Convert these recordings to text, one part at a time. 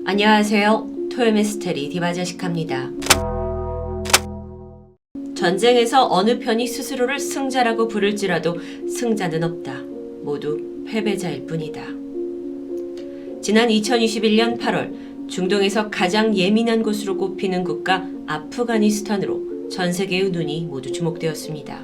안녕하세요. 토요미스테리 디바제시카입니다. 전쟁에서 어느 편이 스스로를 승자라고 부를지라도 승자는 없다. 모두 패배자일 뿐이다. 지난 2021년 8월 중동에서 가장 예민한 곳으로 꼽히는 국가 아프가니스탄으로 전 세계의 눈이 모두 주목되었습니다.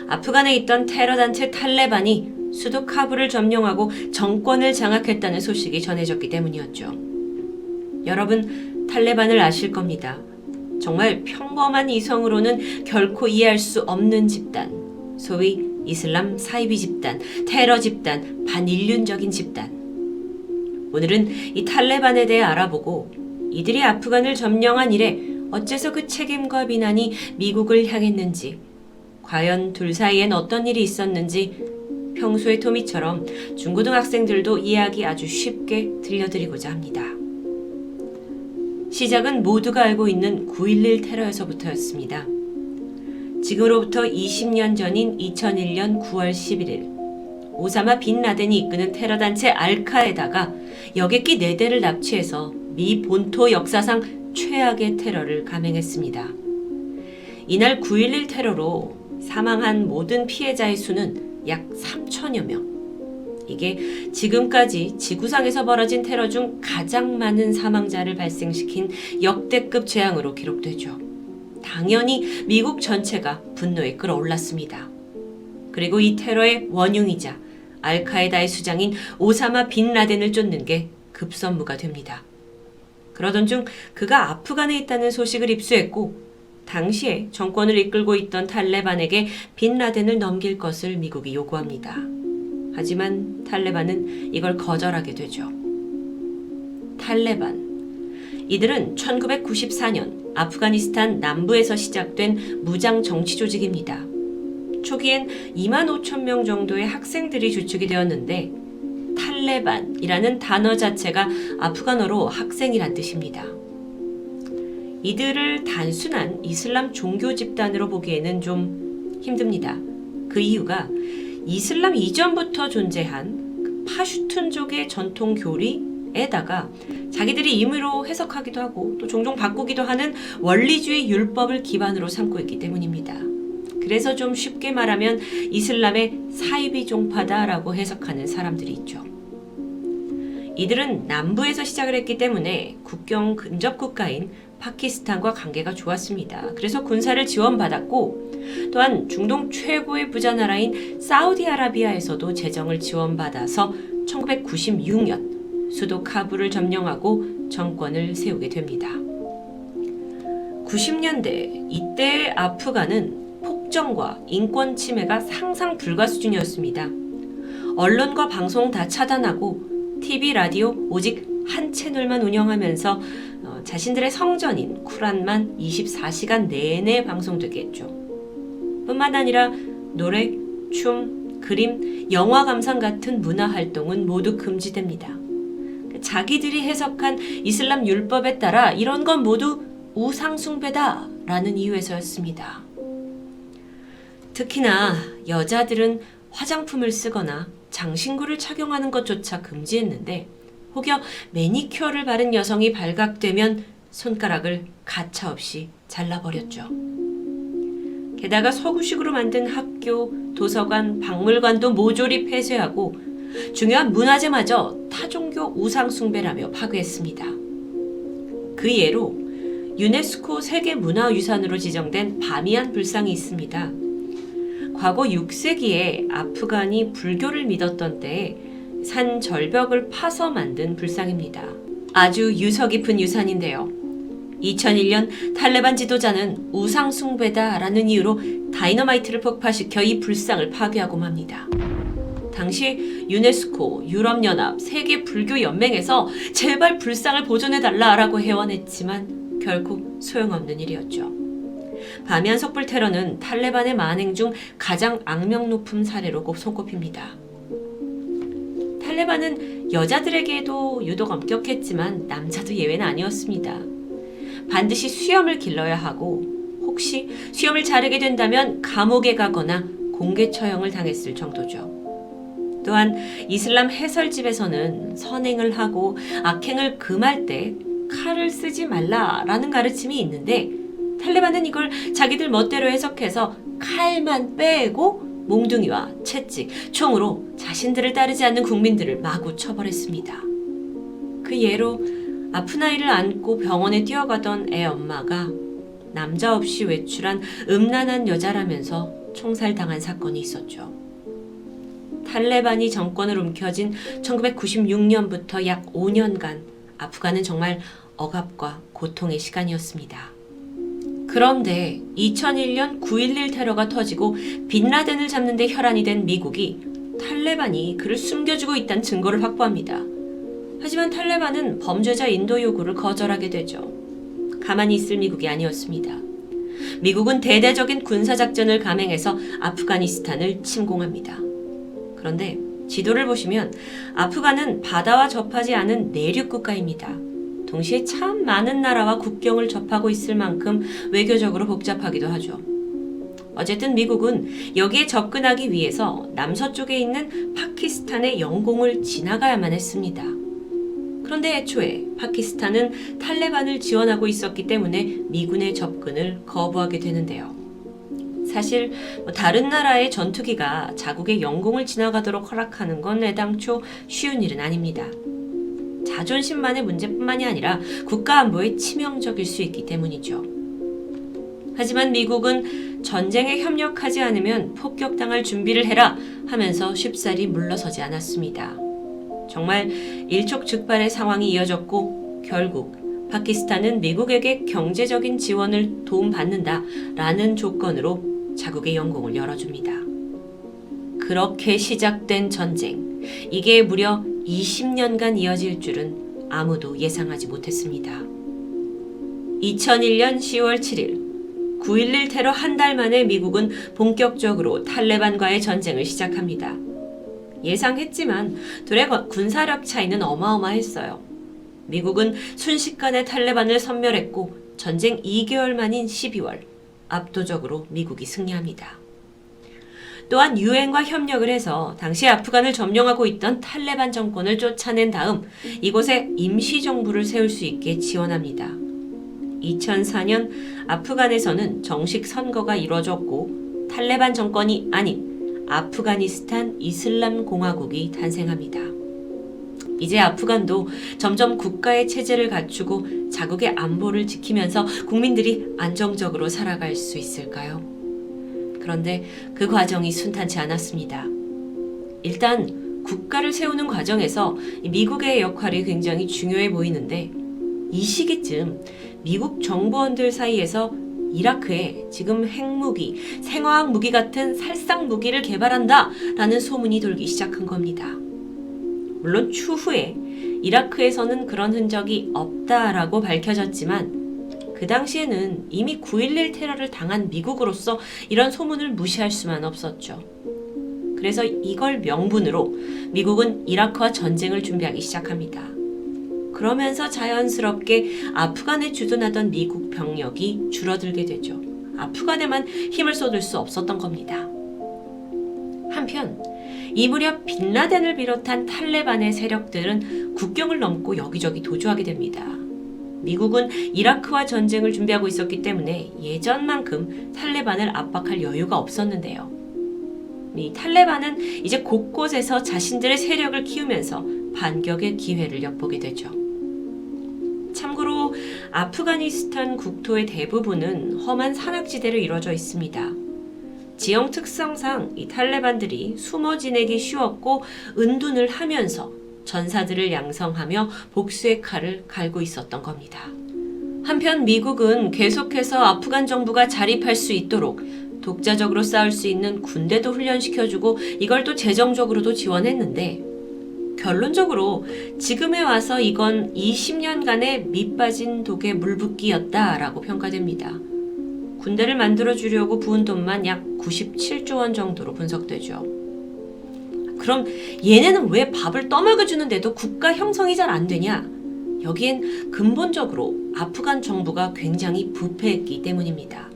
아프간에 있던 테러단체 탈레반이 수도 카불을 점령하고 정권을 장악했다는 소식이 전해졌기 때문이었죠. 여러분, 탈레반을 아실 겁니다. 정말 평범한 이성으로는 결코 이해할 수 없는 집단, 소위 이슬람 사이비 집단, 테러 집단, 반인륜적인 집단. 오늘은 이 탈레반에 대해 알아보고 이들이 아프간을 점령한 이래 어째서 그 책임과 비난이 미국을 향했는지, 과연 둘 사이엔 어떤 일이 있었는지 평소의 토미처럼 중고등학생들도 이해하기 아주 쉽게 들려드리고자 합니다. 시작은 모두가 알고 있는 9.11 테러에서부터였습니다. 지금으로부터 20년 전인 2001년 9월 11일 오사마 빈 라덴이 이끄는 테러단체 알카에다가 여객기 4대를 납치해서 미 본토 역사상 최악의 테러를 감행했습니다. 이날 9.11 테러로 사망한 모든 피해자의 수는 약 3천여 명. 이게 지금까지 지구상에서 벌어진 테러 중 가장 많은 사망자를 발생시킨 역대급 재앙으로 기록되죠. 당연히 미국 전체가 분노에 끌어올랐습니다. 그리고 이 테러의 원흉이자 알카에다의 수장인 오사마 빈 라덴을 쫓는 게 급선무가 됩니다. 그러던 중 그가 아프간에 있다는 소식을 입수했고 당시에 정권을 이끌고 있던 탈레반에게 빈 라덴을 넘길 것을 미국이 요구합니다. 하지만 탈레반은 이걸 거절하게 되죠. 탈레반. 이들은 1994년 아프가니스탄 남부에서 시작된 무장 정치 조직입니다. 초기엔 2만 5천 명 정도의 학생들이 주축이 되었는데 탈레반이라는 단어 자체가 아프간어로 학생이란 뜻입니다. 이들을 단순한 이슬람 종교 집단으로 보기에는 좀 힘듭니다. 그 이유가 이슬람 이전부터 존재한 파슈툰족의 전통 교리에다가 자기들이 임의로 해석하기도 하고 또 종종 바꾸기도 하는 원리주의 율법을 기반으로 삼고 있기 때문입니다. 그래서 좀 쉽게 말하면 이슬람의 사이비 종파다라고 해석하는 사람들이 있죠. 이들은 남부에서 시작을 했기 때문에 국경 근접 국가인 파키스탄과 관계가 좋았습니다. 그래서 군사를 지원받았고 또한 중동 최고의 부자 나라인 사우디아라비아에서도 재정을 지원받아서 1996년 수도 카불을 점령하고 정권을 세우게 됩니다. 90년대 이때의 아프간은 폭정과 인권 침해가 상상 불가 수준이었습니다. 언론과 방송 다 차단하고 TV, 라디오 오직 한 채널만 운영하면서 자신들의 성전인 쿠란만 24시간 내내 방송되게 했죠. 뿐만 아니라 노래, 춤, 그림, 영화 감상 같은 문화 활동은 모두 금지됩니다. 자기들이 해석한 이슬람 율법에 따라 이런 건 모두 우상숭배다라는 이유에서였습니다. 특히나 여자들은 화장품을 쓰거나 장신구를 착용하는 것조차 금지했는데 혹여 매니큐어를 바른 여성이 발각되면 손가락을 가차없이 잘라버렸죠. 게다가 서구식으로 만든 학교, 도서관, 박물관도 모조리 폐쇄하고 중요한 문화재마저 타종교 우상숭배라며 파괴했습니다. 그 예로 유네스코 세계문화유산으로 지정된 바미안 불상이 있습니다. 과거 6세기에 아프간이 불교를 믿었던 때에 산 절벽을 파서 만든 불상입니다. 아주 유서 깊은 유산인데요. 2001년 탈레반 지도자는 우상숭배다라는 이유로 다이너마이트를 폭파시켜 이 불상을 파괴하고 맙니다. 당시 유네스코, 유럽연합, 세계불교연맹에서 제발 불상을 보존해달라라고 해원했지만 결국 소용없는 일이었죠. 바미안 석불 테러는 탈레반의 만행 중 가장 악명 높은 사례로 손꼽힙니다. 탈레반은 여자들에게도 유독 엄격했지만 남자도 예외는 아니었습니다. 반드시 수염을 길러야 하고 혹시 수염을 자르게 된다면 감옥에 가거나 공개 처형을 당했을 정도죠. 또한 이슬람 해설집에서는 선행을 하고 악행을 금할 때 칼을 쓰지 말라라는 가르침이 있는데 탈레반은 이걸 자기들 멋대로 해석해서 칼만 빼고 몽둥이와 채찍, 총으로 자신들을 따르지 않는 국민들을 마구 처벌했습니다. 그 예로 아픈 아이를 안고 병원에 뛰어가던 애 엄마가 남자 없이 외출한 음란한 여자라면서 총살당한 사건이 있었죠. 탈레반이 정권을 움켜쥔 1996년부터 약 5년간 아프간은 정말 억압과 고통의 시간이었습니다. 그런데 2001년 9.11 테러가 터지고 빈라덴을 잡는 데 혈안이 된 미국이 탈레반이 그를 숨겨주고 있다는 증거를 확보합니다. 하지만 탈레반은 범죄자 인도 요구를 거절하게 되죠. 가만히 있을 미국이 아니었습니다. 미국은 대대적인 군사작전을 감행해서 아프가니스탄을 침공합니다. 그런데 지도를 보시면 아프간은 바다와 접하지 않은 내륙 국가입니다. 동시에 참 많은 나라와 국경을 접하고 있을 만큼 외교적으로 복잡하기도 하죠. 어쨌든 미국은 여기에 접근하기 위해서 남서쪽에 있는 파키스탄의 영공을 지나가야만 했습니다. 그런데 애초에 파키스탄은 탈레반을 지원하고 있었기 때문에 미군의 접근을 거부하게 되는데요. 사실 다른 나라의 전투기가 자국의 영공을 지나가도록 허락하는 건 애당초 쉬운 일은 아닙니다. 자존심만의 문제뿐만이 아니라 국가 안보에 치명적일 수 있기 때문이죠. 하지만 미국은 전쟁에 협력하지 않으면 폭격당할 준비를 해라 하면서 쉽사리 물러서지 않았습니다. 정말 일촉즉발의 상황이 이어졌고 결국 파키스탄은 미국에게 경제적인 지원을 도움받는다라는 조건으로 자국의 영공을 열어줍니다. 그렇게 시작된 전쟁, 이게 무려 20년간 이어질 줄은 아무도 예상하지 못했습니다. 2001년 10월 7일, 9.11 테러 한 달 만에 미국은 본격적으로 탈레반과의 전쟁을 시작합니다. 예상했지만 둘의 군사력 차이는 어마어마했어요. 미국은 순식간에 탈레반을 섬멸했고 전쟁 2개월 만인 12월, 압도적으로 미국이 승리합니다. 또한 유엔과 협력을 해서 당시 아프간을 점령하고 있던 탈레반 정권을 쫓아낸 다음 이곳에 임시정부를 세울 수 있게 지원합니다. 2004년 아프간에서는 정식 선거가 이뤄졌고 탈레반 정권이 아닌 아프가니스탄 이슬람 공화국이 탄생합니다. 이제 아프간도 점점 국가의 체제를 갖추고 자국의 안보를 지키면서 국민들이 안정적으로 살아갈 수 있을까요? 그런데 그 과정이 순탄치 않았습니다. 일단 국가를 세우는 과정에서 미국의 역할이 굉장히 중요해 보이는데 이 시기쯤 미국 정보원들 사이에서 이라크에 지금 핵무기, 생화학 무기 같은 살상 무기를 개발한다 라는 소문이 돌기 시작한 겁니다. 물론 추후에 이라크에서는 그런 흔적이 없다라고 밝혀졌지만 그 당시에는 이미 9.11 테러를 당한 미국으로서 이런 소문을 무시할 수만 없었죠. 그래서 이걸 명분으로 미국은 이라크와 전쟁을 준비하기 시작합니다. 그러면서 자연스럽게 아프간에 주둔하던 미국 병력이 줄어들게 되죠. 아프간에만 힘을 쏟을 수 없었던 겁니다. 한편 이 무렵 빈라덴을 비롯한 탈레반의 세력들은 국경을 넘고 여기저기 도주하게 됩니다. 미국은 이라크와 전쟁을 준비하고 있었기 때문에 예전만큼 탈레반을 압박할 여유가 없었는데요. 이 탈레반은 이제 곳곳에서 자신들의 세력을 키우면서 반격의 기회를 엿보게 되죠. 참고로 아프가니스탄 국토의 대부분은 험한 산악지대로 이루어져 있습니다. 지형 특성상 이 탈레반들이 숨어 지내기 쉬웠고 은둔을 하면서 전사들을 양성하며 복수의 칼을 갈고 있었던 겁니다. 한편 미국은 계속해서 아프간 정부가 자립할 수 있도록 독자적으로 싸울 수 있는 군대도 훈련시켜주고 이걸 또 재정적으로도 지원했는데 결론적으로 지금에 와서 이건 20년간의 밑빠진 독의 물붓기였다라고 평가됩니다. 군대를 만들어주려고 부은 돈만 약 97조 원 정도로 분석되죠. 그럼 얘네는 왜 밥을 떠먹여주는데도 국가 형성이 잘 안 되냐? 여기엔 근본적으로 아프간 정부가 굉장히 부패했기 때문입니다.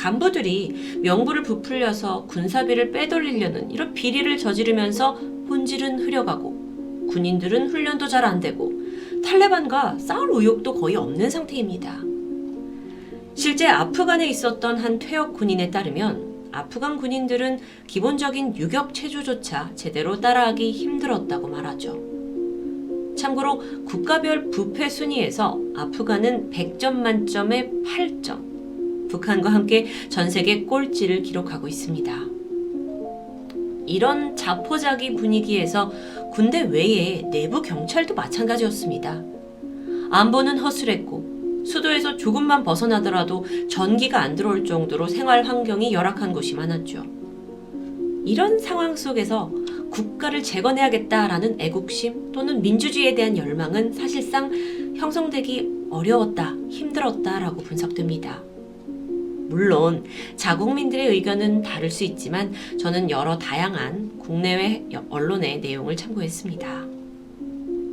간부들이 명부를 부풀려서 군사비를 빼돌리려는 이런 비리를 저지르면서 본질은 흐려가고 군인들은 훈련도 잘 안 되고 탈레반과 싸울 의욕도 거의 없는 상태입니다. 실제 아프간에 있었던 한 퇴역 군인에 따르면 아프간 군인들은 기본적인 유격 체조조차 제대로 따라하기 힘들었다고 말하죠. 참고로 국가별 부패 순위에서 아프간은 100점 만점에 8점, 북한과 함께 전 세계 꼴찌를 기록하고 있습니다. 이런 자포자기 분위기에서 군대 외에 내부 경찰도 마찬가지였습니다. 안보는 허술했고 수도에서 조금만 벗어나더라도 전기가 안 들어올 정도로 생활 환경이 열악한 곳이 많았죠. 이런 상황 속에서 국가를 재건해야겠다라는 애국심 또는 민주주의에 대한 열망은 사실상 형성되기 어려웠다, 힘들었다라고 분석됩니다. 물론 자국민들의 의견은 다를 수 있지만 저는 여러 다양한 국내외 언론의 내용을 참고했습니다.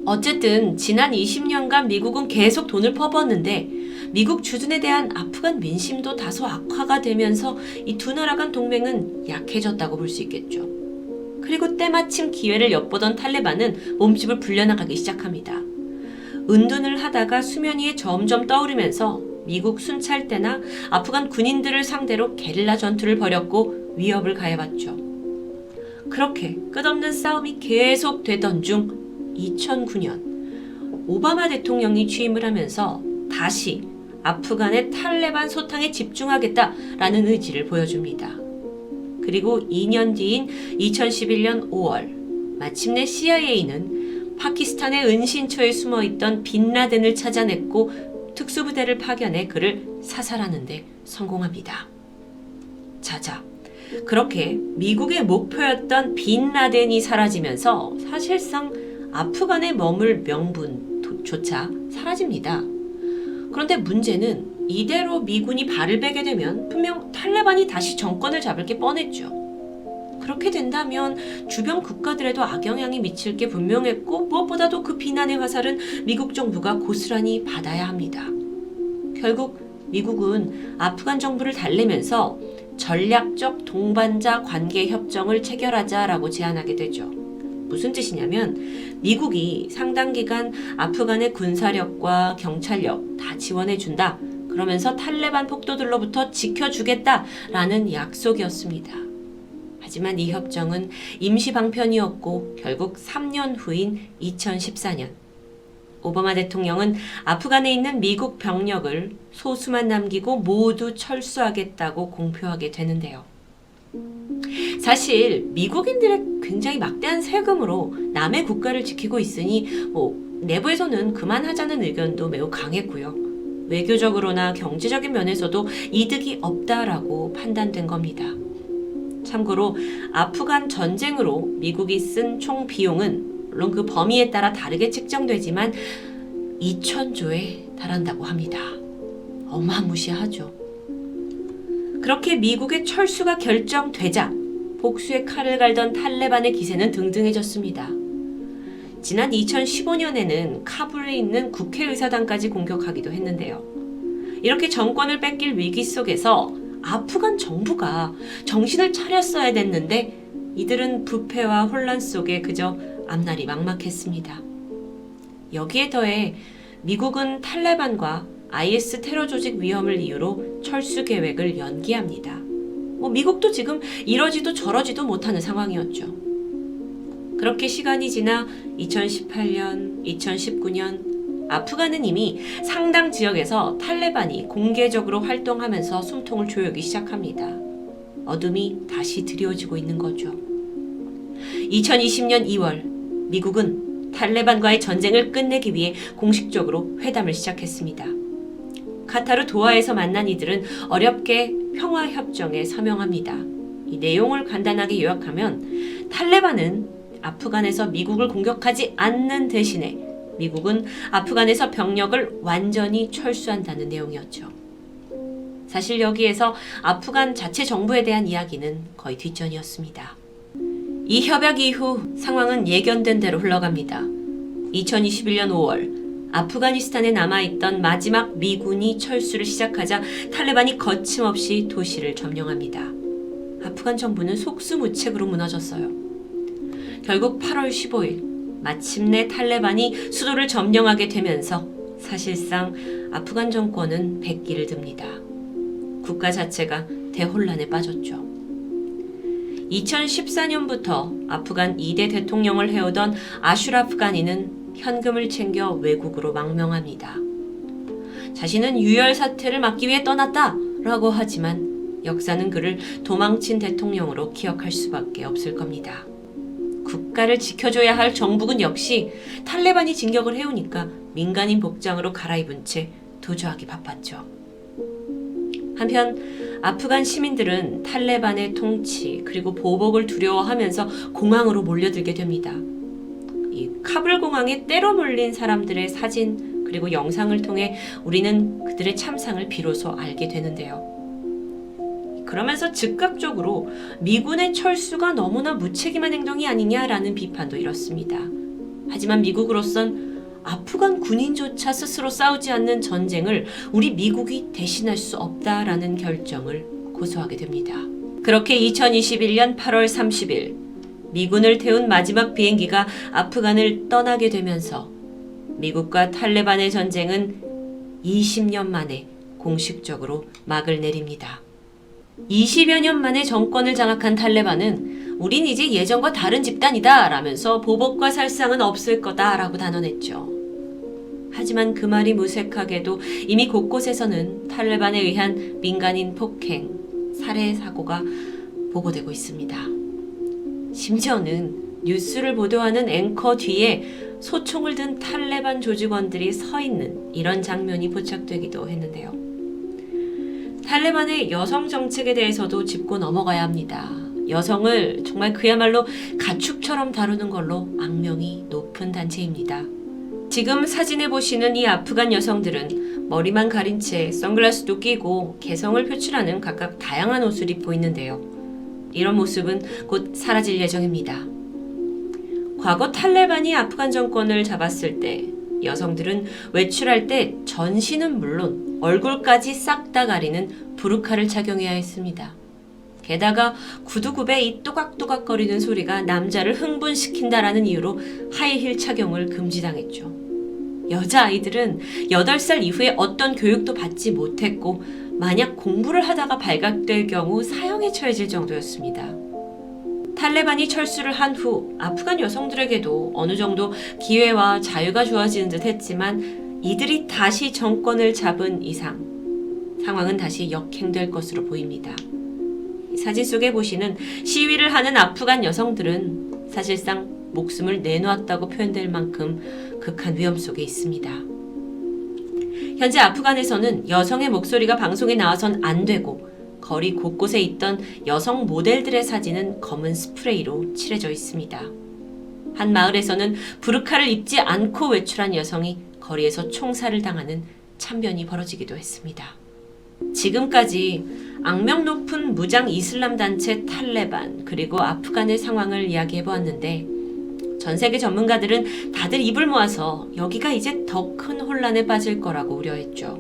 어쨌든 지난 20년간 미국은 계속 돈을 퍼부었는데 미국 주둔에 대한 아프간 민심도 다소 악화가 되면서 이 두 나라 간 동맹은 약해졌다고 볼 수 있겠죠. 그리고 때마침 기회를 엿보던 탈레반은 몸집을 불려나가기 시작합니다. 은둔을 하다가 수면 위에 점점 떠오르면서 미국 순찰대나 아프간 군인들을 상대로 게릴라 전투를 벌였고 위협을 가해봤죠. 그렇게 끝없는 싸움이 계속되던 중 2009년 오바마 대통령이 취임을 하면서 다시 아프간의 탈레반 소탕에 집중하겠다라는 의지를 보여줍니다. 그리고 2년 뒤인 2011년 5월 마침내 CIA는 파키스탄의 은신처에 숨어있던 빈라덴을 찾아냈고 특수부대를 파견해 그를 사살하는 데 성공합니다. 자자, 그렇게 미국의 목표였던 빈라덴이 사라지면서 사실상 아프간에 머물 명분조차 사라집니다. 그런데 문제는 이대로 미군이 발을 빼게 되면 분명 탈레반이 다시 정권을 잡을 게 뻔했죠. 그렇게 된다면 주변 국가들에도 악영향이 미칠 게 분명했고 무엇보다도 그 비난의 화살은 미국 정부가 고스란히 받아야 합니다. 결국 미국은 아프간 정부를 달래면서 전략적 동반자 관계 협정을 체결하자라고 제안하게 되죠. 무슨 뜻이냐면 미국이 상당 기간 아프간의 군사력과 경찰력 다 지원해준다. 그러면서 탈레반 폭도들로부터 지켜주겠다라는 약속이었습니다. 하지만 이 협정은 임시 방편이었고 결국 3년 후인 2014년 오바마 대통령은 아프간에 있는 미국 병력을 소수만 남기고 모두 철수하겠다고 공표하게 되는데요. 사실 미국인들의 굉장히 막대한 세금으로 남의 국가를 지키고 있으니 내부에서는 그만하자는 의견도 매우 강했고요. 외교적으로나 경제적인 면에서도 이득이 없다라고 판단된 겁니다. 참고로 아프간 전쟁으로 미국이 쓴 총 비용은 물론 그 범위에 따라 다르게 책정되지만 2,000조에 달한다고 합니다. 어마무시하죠. 그렇게 미국의 철수가 결정되자 복수의 칼을 갈던 탈레반의 기세는 등등해졌습니다. 지난 2015년에는 카불에 있는 국회의사당까지 공격하기도 했는데요. 이렇게 정권을 뺏길 위기 속에서 아프간 정부가 정신을 차렸어야 됐는데 이들은 부패와 혼란 속에 그저 앞날이 막막했습니다. 여기에 더해 미국은 탈레반과 IS 테러 조직 위험을 이유로 철수 계획을 연기합니다. 미국도 지금 이러지도 저러지도 못하는 상황이었죠. 그렇게 시간이 지나 2018년, 2019년 아프간은 이미 상당 지역에서 탈레반이 공개적으로 활동하면서 숨통을 조이기 시작합니다. 어둠이 다시 드리워지고 있는 거죠. 2020년 2월 미국은 탈레반과의 전쟁을 끝내기 위해 공식적으로 회담을 시작했습니다. 카타르 도하에서 만난 이들은 어렵게 평화협정에 서명합니다. 이 내용을 간단하게 요약하면 탈레반은 아프간에서 미국을 공격하지 않는 대신에 미국은 아프간에서 병력을 완전히 철수한다는 내용이었죠. 사실 여기에서 아프간 자체 정부에 대한 이야기는 거의 뒷전이었습니다. 이 협약 이후 상황은 예견된 대로 흘러갑니다. 2021년 5월 아프가니스탄에 남아있던 마지막 미군이 철수를 시작하자 탈레반이 거침없이 도시를 점령합니다. 아프간 정부는 속수무책으로 무너졌어요. 결국 8월 15일 마침내 탈레반이 수도를 점령하게 되면서 사실상 아프간 정권은 백기를 듭니다. 국가 자체가 대혼란에 빠졌죠. 2014년부터 아프간 2대 대통령을 해오던 아슈라프 가니는 현금을 챙겨 외국으로 망명합니다. 자신은 유혈 사태를 막기 위해 떠났다라고 하지만 역사는 그를 도망친 대통령으로 기억할 수밖에 없을 겁니다. 국가를 지켜줘야 할 정부군 역시 탈레반이 진격을 해오니까 민간인 복장으로 갈아입은 채 도주하기 바빴죠. 한편 아프간 시민들은 탈레반의 통치 그리고 보복을 두려워하면서 공항으로 몰려들게 됩니다. 이 카불 공항에 때로 몰린 사람들의 사진 그리고 영상을 통해 우리는 그들의 참상을 비로소 알게 되는데요. 그러면서 즉각적으로 미군의 철수가 너무나 무책임한 행동이 아니냐라는 비판도 일었습니다. 하지만 미국으로선 아프간 군인조차 스스로 싸우지 않는 전쟁을 우리 미국이 대신할 수 없다라는 결정을 고수하게 됩니다. 그렇게 2021년 8월 30일 미군을 태운 마지막 비행기가 아프간을 떠나게 되면서 미국과 탈레반의 전쟁은 20년 만에 공식적으로 막을 내립니다. 20여 년 만에 정권을 장악한 탈레반은 우린 이제 예전과 다른 집단이다 라면서 보복과 살상은 없을 거다 라고 단언했죠. 하지만 그 말이 무색하게도 이미 곳곳에서는 탈레반에 의한 민간인 폭행, 살해 사고가 보고되고 있습니다. 심지어는 뉴스를 보도하는 앵커 뒤에 소총을 든 탈레반 조직원들이 서 있는 이런 장면이 포착되기도 했는데요. 탈레반의 여성 정책에 대해서도 짚고 넘어가야 합니다. 여성을 정말 그야말로 가축처럼 다루는 걸로 악명이 높은 단체입니다. 지금 사진에 보시는 이 아프간 여성들은 머리만 가린 채 선글라스도 끼고 개성을 표출하는 각각 다양한 옷을 입고 있는데요. 이런 모습은 곧 사라질 예정입니다. 과거 탈레반이 아프간 정권을 잡았을 때 여성들은 외출할 때 전신은 물론 얼굴까지 싹 다 가리는 부르카를 착용해야 했습니다. 게다가 구두굽에 이 또각또각거리는 소리가 남자를 흥분시킨다라는 이유로 하이힐 착용을 금지당했죠. 여자아이들은 8살 이후에 어떤 교육도 받지 못했고 만약 공부를 하다가 발각될 경우 사형에 처해질 정도였습니다. 탈레반이 철수를 한 후 아프간 여성들에게도 어느 정도 기회와 자유가 주어지는 듯 했지만 이들이 다시 정권을 잡은 이상 상황은 다시 역행될 것으로 보입니다. 사진 속에 보시는 시위를 하는 아프간 여성들은 사실상 목숨을 내놓았다고 표현될 만큼 극한 위험 속에 있습니다. 현재 아프간에서는 여성의 목소리가 방송에 나와선 안 되고 거리 곳곳에 있던 여성 모델들의 사진은 검은 스프레이로 칠해져 있습니다. 한 마을에서는 부르카를 입지 않고 외출한 여성이 거리에서 총살을 당하는 참변이 벌어지기도 했습니다. 지금까지 악명 높은 무장 이슬람 단체 탈레반 그리고 아프간의 상황을 이야기해보았는데 전 세계 전문가들은 다들 입을 모아서 여기가 이제 더 큰 혼란에 빠질 거라고 우려했죠.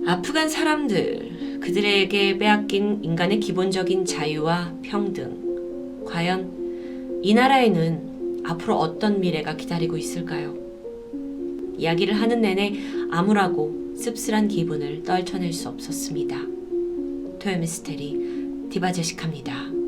아프간 사람들, 그들에게 빼앗긴 인간의 기본적인 자유와 평등, 과연 이 나라에는 앞으로 어떤 미래가 기다리고 있을까요? 이야기를 하는 내내 암울하고 씁쓸한 기분을 떨쳐낼 수 없었습니다. 토요미스테리 디바제식합니다.